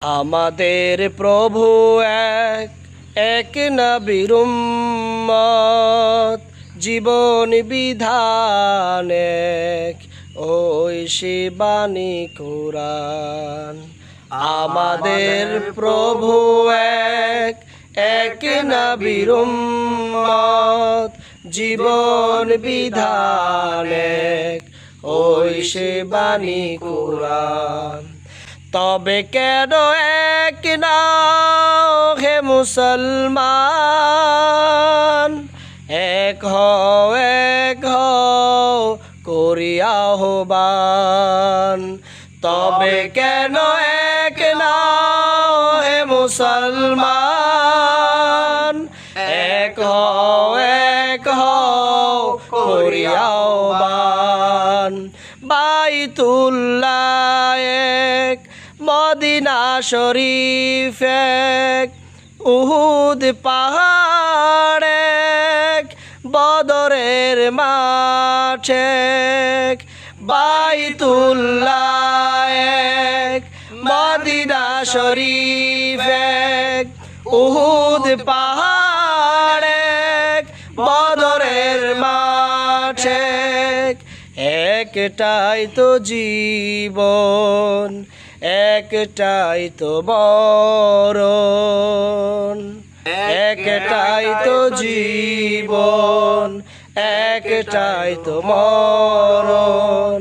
আমাদের প্রভু এক এক নবীর উম্মত, জীবন বিধান এক, ওই সে বাণী কোরআন। আমাদের প্রভু এক এক নবীর উম্মত, জীবন বিধান এক, ওই সে বাণী কোরআন। তবে কেন এক নাও হে মুসলমান, এক হও করিয়া আহ্বান। তবে কেন এক নাও হে মুসলমান, এক হও করিয়া আহ্বান। বাইতুল্লাহ এক, মদিনা শরীফ এক, উহুদ পাহাড় এক, বদরের মাঠ এক। বাইতুল্লাহ এক, মদিনা শরীফ এক, উহুদ পাহাড় এক, বদরের মাঠ এক। একটাই তো জীবন, একটাই তো মরণ। একটাই তো জীবন, একটাই তো মরণ।